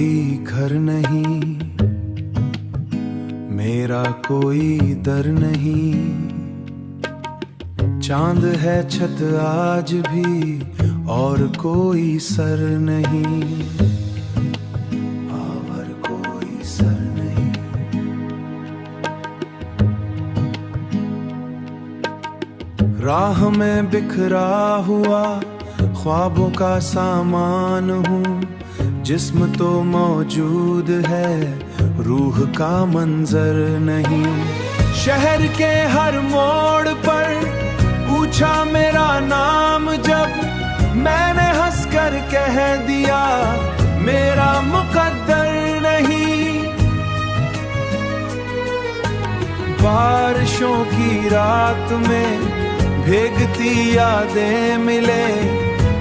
कोई घर नहीं, मेरा कोई दर नहीं। चांद है छत आज भी और कोई सर नहीं, और कोई सर नहीं। राह में बिखरा हुआ ख्वाबों का सामान हूँ, जिस्म तो मौजूद है, रूह का मंजर नहीं। शहर के हर मोड़ पर पूछा मेरा नाम जब, मैंने हंसकर कह दिया मेरा मुकद्दर नहीं। बारिशों की रात में भीगती यादें मिले,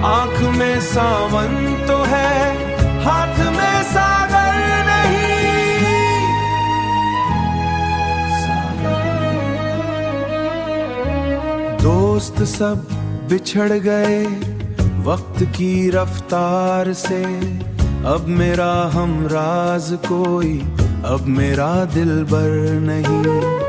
आंख में सावन तो है, हाथ में सागर नहीं। दोस्त सब बिछड़ गए वक्त की रफ्तार से, अब मेरा हमराज कोई, अब मेरा दिलबर नहीं।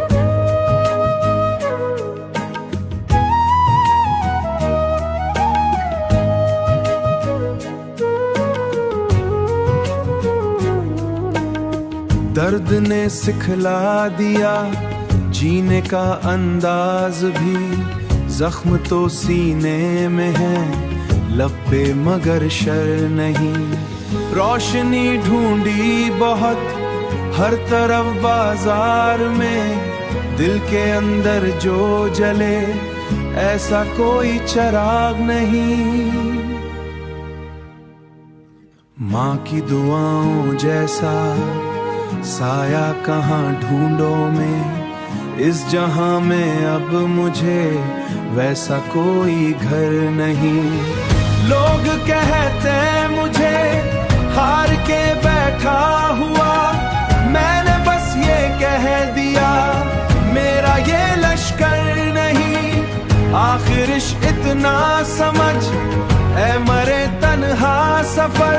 दर्द ने सिखला दिया जीने का अंदाज भी, जख्म तो सीने में है, लब पे मगर शर नहीं। रोशनी ढूंढी बहुत हर तरफ बाजार में, दिल के अंदर जो जले ऐसा कोई चिराग नहीं। माँ की दुआओं जैसा साया कहाँ ढूंढो मैं, इस जहां में अब मुझे वैसा कोई घर नहीं। लोग कहते मुझे हार के बैठा हुआ, मैंने बस ये कह दिया मेरा ये लश्कर नहीं। आखिर इतना समझ ऐ मरे तन्हा सफर,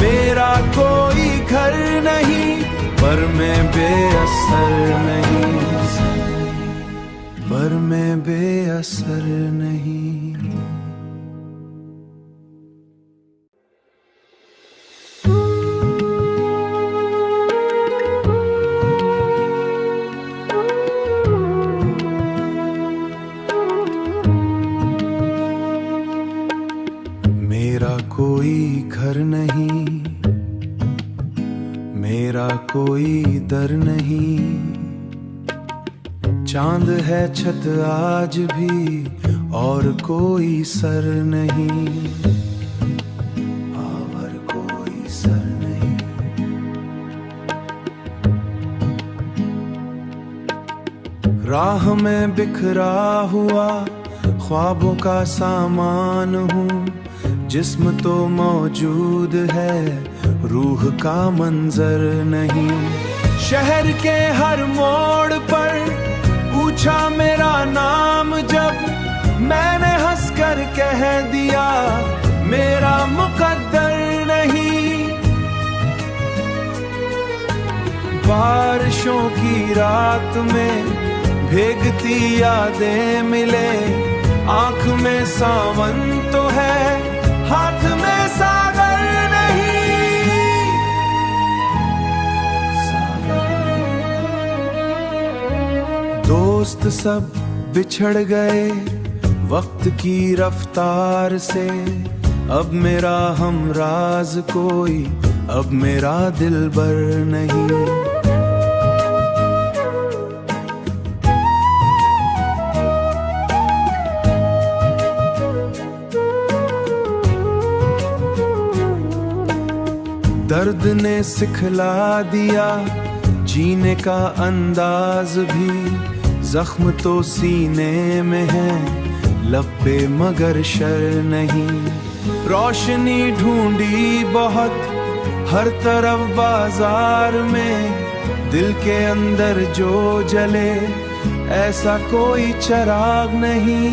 मेरा कोई घर नहीं, पर मैं बेअसर नहीं, पर मैं बेअसर नहीं। मेरा कोई घर नहीं, मेरा कोई दर नहीं। चांद है छत आज भी और कोई सर नहीं, और कोई सर नहीं। राह में बिखरा हुआ ख्वाबों का सामान हूँ, जिस्म तो मौजूद है, रूह का मंजर नहीं। शहर के हर मोड़ पर पूछा मेरा नाम जब, मैंने हंसकर कह दिया मेरा मुकद्दर नहीं। बारिशों की रात में भीगती यादें मिले, आंख में सावन तो है, हाथ में सागर नहीं। दोस्त सब बिछड़ गए वक्त की रफ्तार से, अब मेरा हमराज कोई, अब मेरा दिलबर नहीं। दर्द ने सिखला दिया जीने का अंदाज भी, जख्म तो सीने में है, लब पे मगर शर नहीं। रोशनी ढूंढी बहुत हर तरफ बाजार में, दिल के अंदर जो जले ऐसा कोई चिराग नहीं।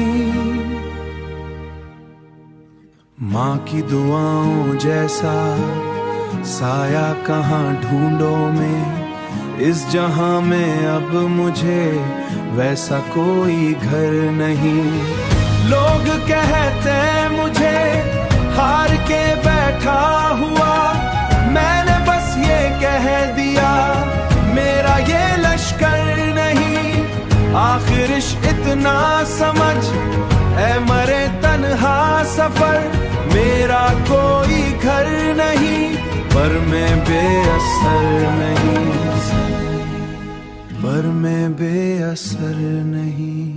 माँ की दुआओं जैसा साया कहाँ ढूंढो मैं इस जहां में, अब मुझे वैसा कोई घर नहीं। लोग कहते मुझे हार के बैठा हुआ, मैंने बस ये कह दिया मेरा ये लश्कर नहीं। आखिर इतना समझ ऐ मरे तन्हा सफर, मेरा कोई घर नहीं पर मैं बेअसर नहीं, पर मैं बेअसर नहीं।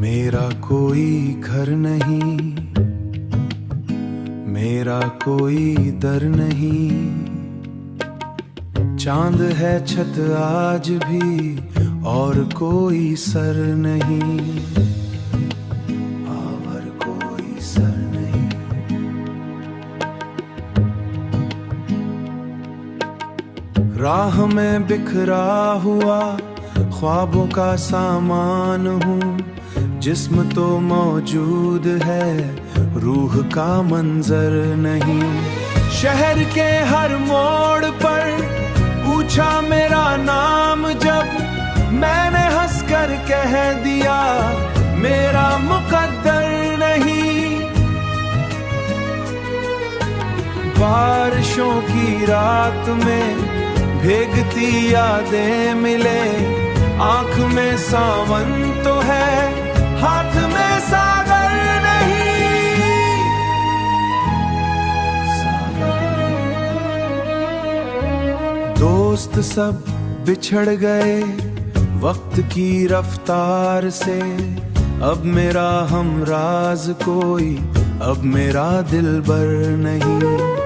मेरा कोई घर नहीं, मेरा कोई दर नहीं, चांद है छत आज भी और कोई सर नहीं, और कोई सर नहीं। राह में बिखरा हुआ ख्वाबों का सामान हूँ, जिस्म तो मौजूद है रूह का मंजर नहीं। शहर के हर मोड़ पर पूछा मेरा नाम जब, मैंने हंसकर कह दिया मेरा मुकद्दर नहीं। बारिशों की रात में भीगती यादें मिले, आंख में सावन तो है हाथ में सागर नहीं। दोस्त सब बिछड़ गए वक्त की रफ्तार से, अब मेरा हमराज कोई, अब मेरा दिलबर नहीं।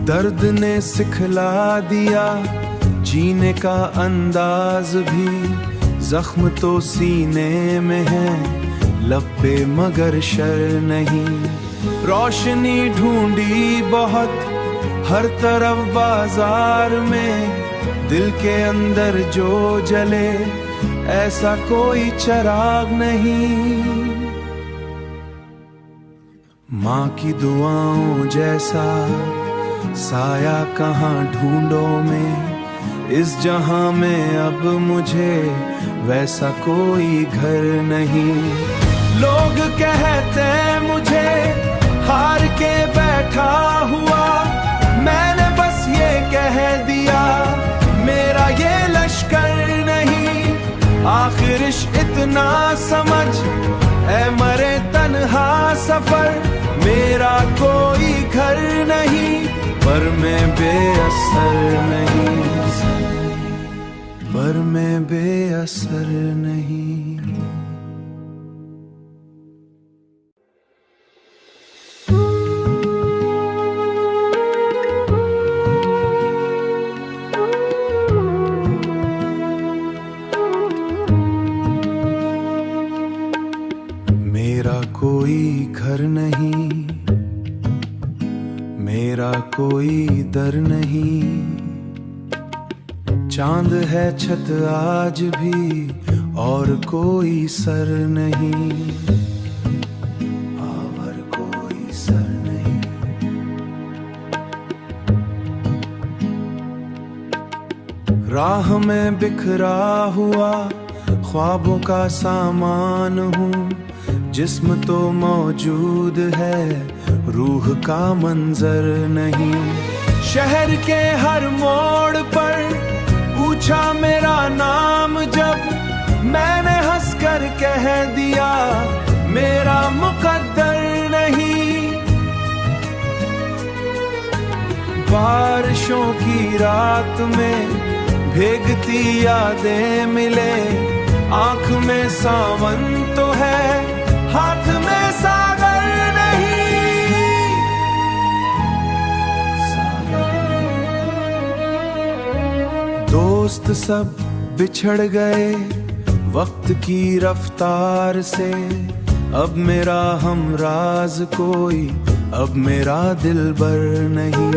दर्द ने सिखला दिया जीने का अंदाज भी, जख्म तो सीने में है लब पे मगर शर नहीं। रोशनी ढूंढी बहुत हर तरफ बाजार में, दिल के अंदर जो जले ऐसा कोई चिराग नहीं। माँ की दुआओं जैसा साया कहाँ ढूंढो मैं इस जहां में, अब मुझे वैसा कोई घर नहीं। लोग कहते मुझे हार के बैठा हुआ, मैंने बस ये कह दिया मेरा ये लश्कर नहीं। आखिर इतना समझ ऐ मरे तन्हा सफर, मेरा कोई घर नहीं पर मैं बेअसर नहीं, पर मैं बेअसर नहीं। मेरा कोई घर नहीं, मेरा कोई दर नहीं, चांद है छत आज भी और कोई सर नहीं, और कोई सर नहीं। राह में बिखरा हुआ ख्वाबों का सामान हूँ, जिस्म तो मौजूद है रूह का मंजर नहीं। शहर के हर मोड़ पर पूछा मेरा नाम जब, मैंने हंसकर कह दिया मेरा मुकद्दर नहीं। बारिशों की रात में भीगती यादें मिले, आंख में सावन तो है हाथ में सागर नहीं। दोस्त सब बिछड़ गए वक्त की रफ्तार से, अब मेरा हमराज कोई, अब मेरा दिलबर नहीं।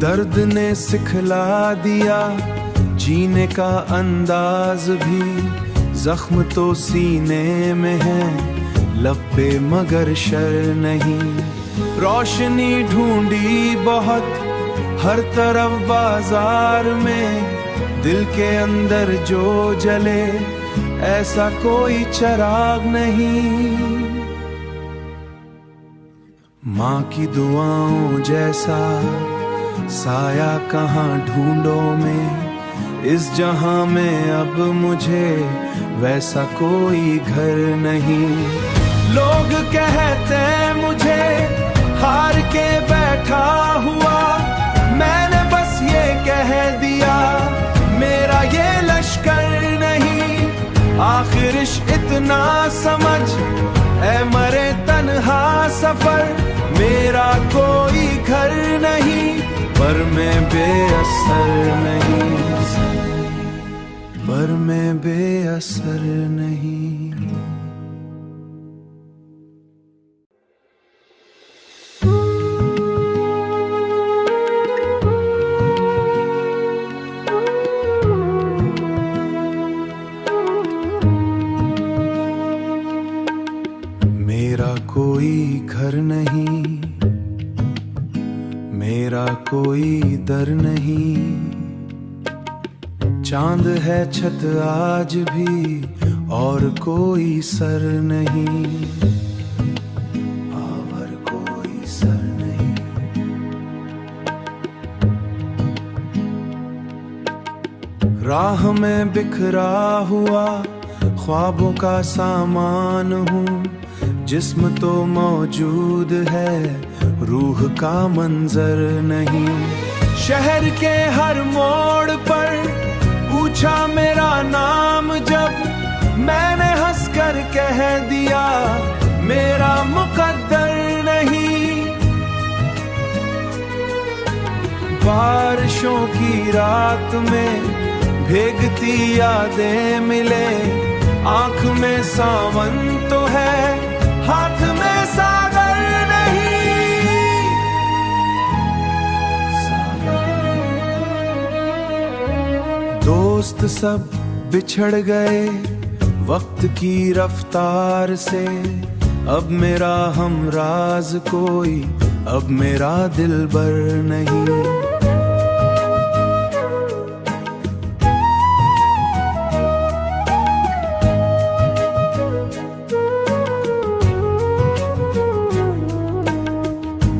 दर्द ने सिखला दिया जीने का अंदाज भी, जख्म तो सीने में है, लब पे मगर शर नहीं। रोशनी ढूंढी बहुत हर तरफ बाजार में, दिल के अंदर जो जले ऐसा कोई चिराग नहीं। माँ की दुआओं जैसा साया कहाँ ढूंढो मैं, इस जहां में अब मुझे वैसा कोई घर नहीं। लोग कहते मुझे हार के बैठा हुआ, मैंने बस ये कह दिया मेरा ये लश्कर नहीं। आखिर इतना समझ ऐ मरे तन्हा सफर, मेरा कोई घर नहीं पर मैं बेअसर नहीं, पर मैं बेअसर नहीं। मेरा कोई घर नहीं, मेरा कोई दर नहीं, चांद है छत आज भी और कोई सर नहीं, और कोई सर नहीं। राह में बिखरा हुआ ख्वाबों का सामान हूँ, जिस्म तो मौजूद है रूह का मंजर नहीं। शहर के हर मोड़ पर पूछा मेरा नाम जब, मैंने हंसकर कह दिया मेरा मुकद्दर नहीं। बारिशों की रात में भीगती यादें मिले, आंख में सावन तो है हाथ में सागर नहीं। दोस्त सब बिछड़ गए वक्त की रफ्तार से, अब मेरा हमराज कोई, अब मेरा दिलबर नहीं।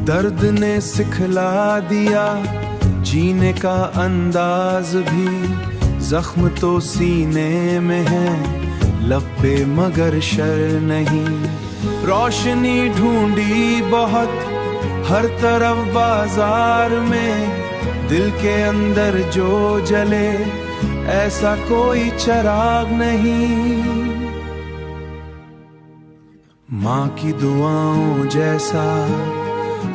दर्द ने सिखला दिया जीने का अंदाज भी, जख्म तो सीने में है, लब पे मगर शर नहीं। रोशनी ढूंढी बहुत हर तरफ बाजार में, दिल के अंदर जो जले ऐसा कोई चिराग नहीं। माँ की दुआओं जैसा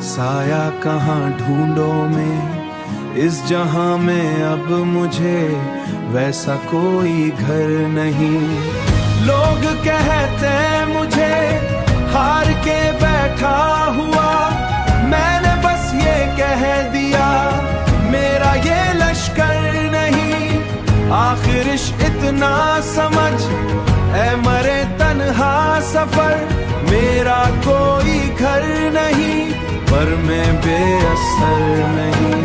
साया कहाँ ढूंढो मैं, इस जहां में अब मुझे वैसा कोई घर नहीं। लोग कहते मुझे हार के बैठा हुआ, मैंने बस ये कह दिया मेरा ये लश्कर नहीं। आखिर इतना समझ ऐ मरे तन्हा सफर, मेरा कोई घर नहीं पर मैं बेअसर नहीं,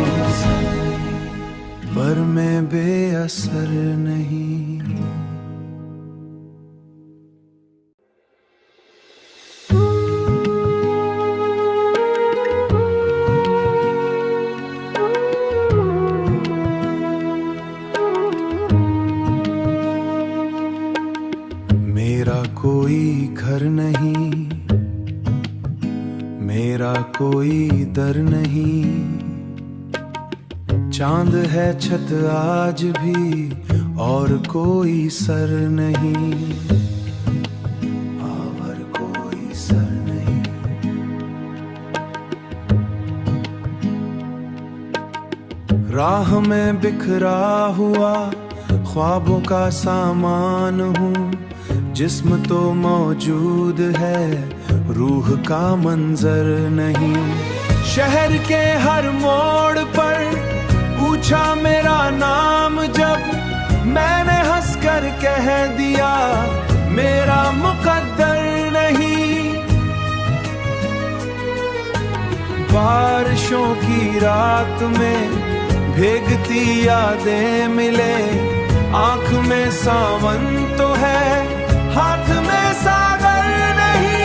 पर मैं बेअसर नहीं। मेरा कोई घर नहीं, मेरा कोई दर नहीं, चांद है छत आज भी और कोई सर नहीं, और कोई सर नहीं। राह में बिखरा हुआ ख्वाबों का सामान हूँ, जिस्म तो मौजूद है, रूह का मंजर नहीं। शहर के हर मोड़ पर पूछा मेरा नाम जब, मैंने हंसकर कह दिया मेरा मुकद्दर नहीं। बारिशों की रात में भीगती यादें मिले, आंख में सावन तो है, हाथ में सागर नहीं।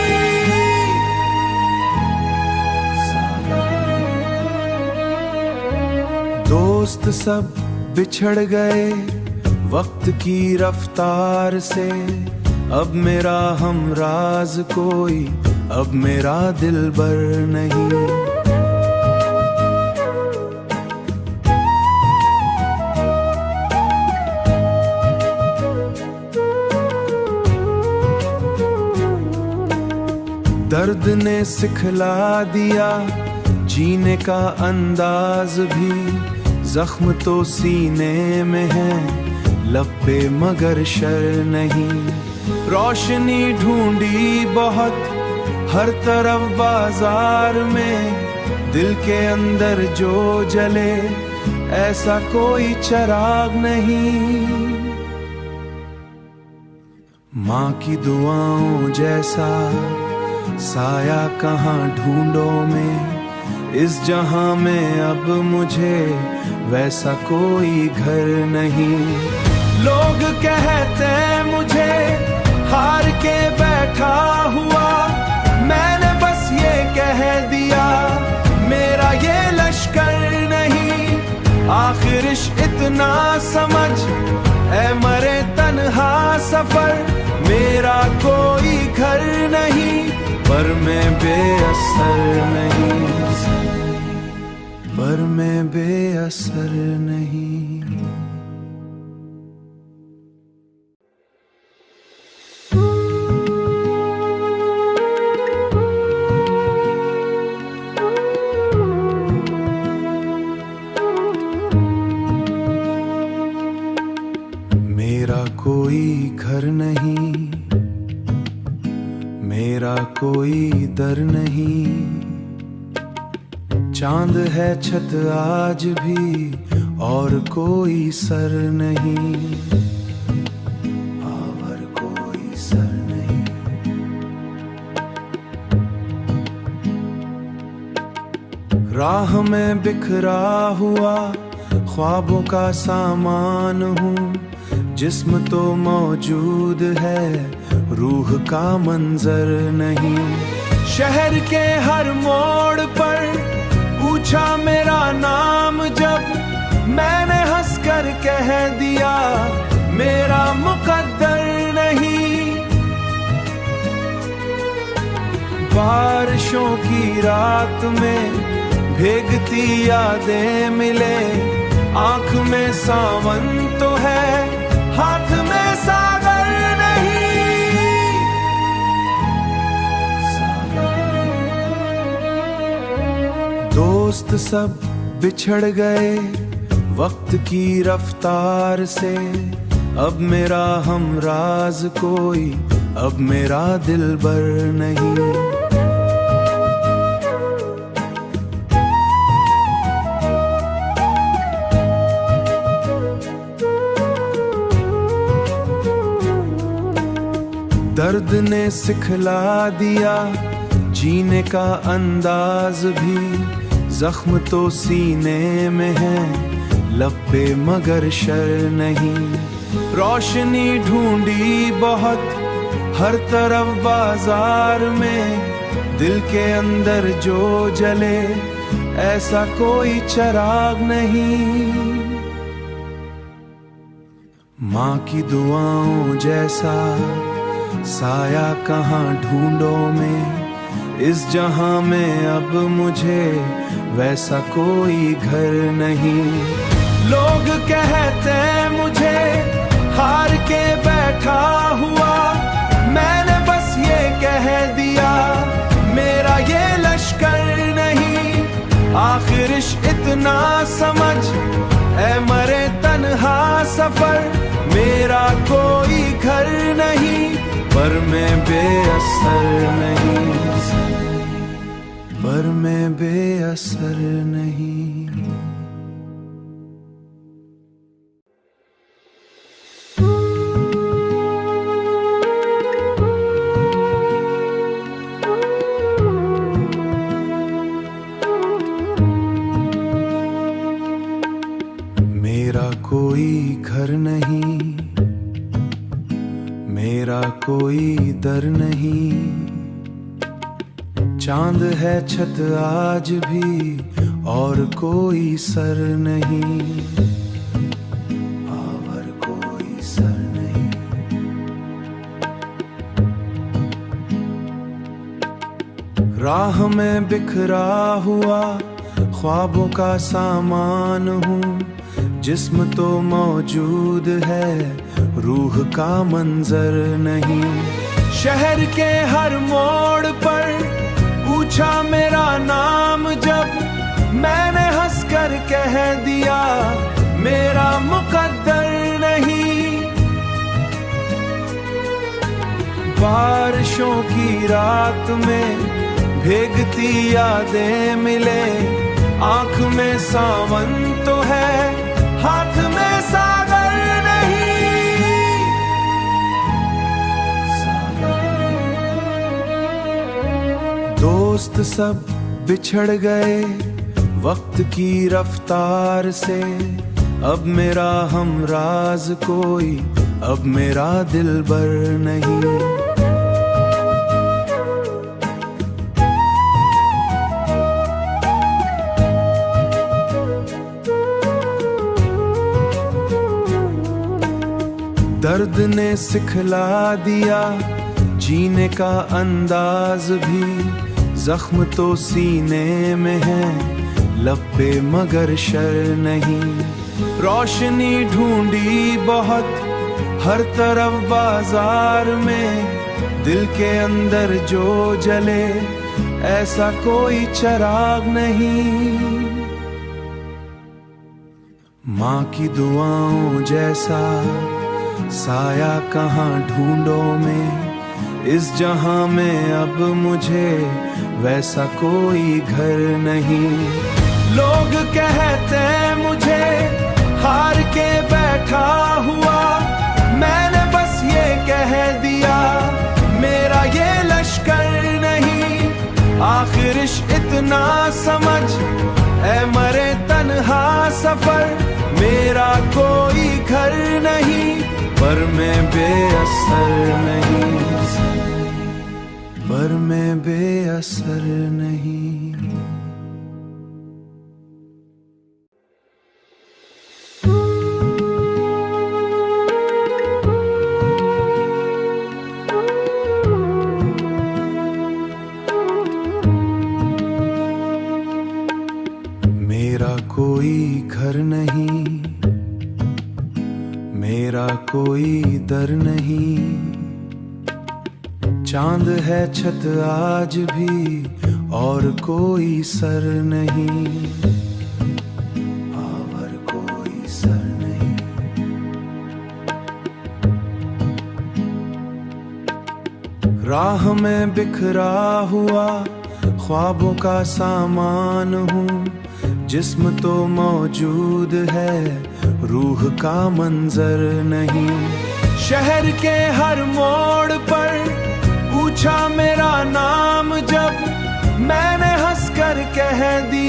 दोस्त सब बिछड़ गए वक्त की रफ्तार से, अब मेरा हमराज कोई, अब मेरा दिलबर नहीं। दर्द ने सिखला दिया जीने का अंदाज भी, जख्म तो सीने में है, लब पे मगर शर नहीं। रोशनी ढूंढी बहुत हर तरफ बाजार में, दिल के अंदर जो जले ऐसा कोई चिराग नहीं। माँ की दुआओं जैसा साया कहाँ ढूंढो में, इस जहां में अब मुझे वैसा कोई घर नहीं। लोग कहते मुझे हार के बैठा हुआ, मैंने बस ये कह दिया मेरा ये लश्कर नहीं। आखिर इतना समझ ऐ मरे तन्हा सफर, मेरा कोई घर नहीं, पर मैं बेअसर नहीं, पर मैं बेअसर नहीं। मेरा कोई घर नहीं, मेरा कोई दर नहीं, चांद है छत आज भी और कोई सर नहीं, और कोई सर नहीं। राह में बिखरा हुआ ख्वाबों का सामान हूँ, जिस्म तो मौजूद है, रूह का मंजर नहीं। शहर के हर मोड़ पर पूछा मेरा नाम जब, मैंने हंसकर कह दिया मेरा मुकद्दर नहीं। बारिशों की रात में भीगती यादें मिले, आंख में सावन तो है, हाथ में सागर नहीं। दोस्त सब बिछड़ गए वक्त की रफ्तार से, अब मेरा हमराज कोई, अब मेरा दिलबर नहीं। दर्द ने सिखला दिया जीने का अंदाज भी, जख्म तो सीने में है, लब पे मगर शर नहीं। रोशनी ढूंढी बहुत हर तरफ बाजार में, दिल के अंदर जो जले ऐसा कोई चिराग नहीं। माँ की दुआओं जैसा साया कहाँ ढूंढो में, इस जहां में अब मुझे वैसा कोई घर नहीं। लोग कहते मुझे हार के बैठा हुआ, मैंने बस ये कह दिया मेरा ये लश्कर नहीं। आखिर इतना समझ ऐ मरे तन्हा सफर, मेरा कोई घर नहीं पर मैं बेअसर नहीं, पर मैं बेअसर नहीं। मेरा कोई घर नहीं, मेरा कोई दर नहीं, चांद है छत आज भी और कोई सर नहीं, और कोई सर नहीं। राह में बिखरा हुआ ख्वाबों का सामान हूँ, जिस्म तो मौजूद है रूह का मंजर नहीं। शहर के हर मोड़ पर पूछा मेरा नाम जब, मैंने हंसकर कह दिया मेरा मुकद्दर नहीं। बारिशों की रात में भीगती यादें मिले, आंख में सावन तो है हाथ में सागर नहीं, दोस्त सब बिछड़ गए वक्त की रफ्तार से, अब मेरा हमराज कोई, अब मेरा दिलबर नहीं। दर्द ने सिखला दिया जीने का अंदाज भी, जख्म तो सीने में है लब पे मगर शर नहीं। रोशनी ढूंढी बहुत हर तरफ बाजार में, दिल के अंदर जो जले ऐसा कोई चिराग नहीं। माँ की दुआओं जैसा साया कहाँ ढूंढो मैं, इस जहां में अब मुझे वैसा कोई घर नहीं। लोग कहते मुझे हार के बैठा हुआ, मैंने बस ये कह दिया मेरा ये लश्कर नहीं। आखिर इतना समझ ऐ मरे तन्हा सफर, मेरा कोई घर नहीं पर मैं बेअसर नहीं, पर मैं बेअसर नहीं। मेरा कोई घर नहीं, मेरा कोई दर नहीं, चांद है छत आज भी और कोई सर नहीं, और कोई सर नहीं। राह में बिखरा हुआ ख्वाबों का सामान हूँ, जिस्म तो मौजूद है रूह का मंजर नहीं। शहर के हर मोड़ पर पूछा मेरा नाम जब, मैंने हंसकर कह दिया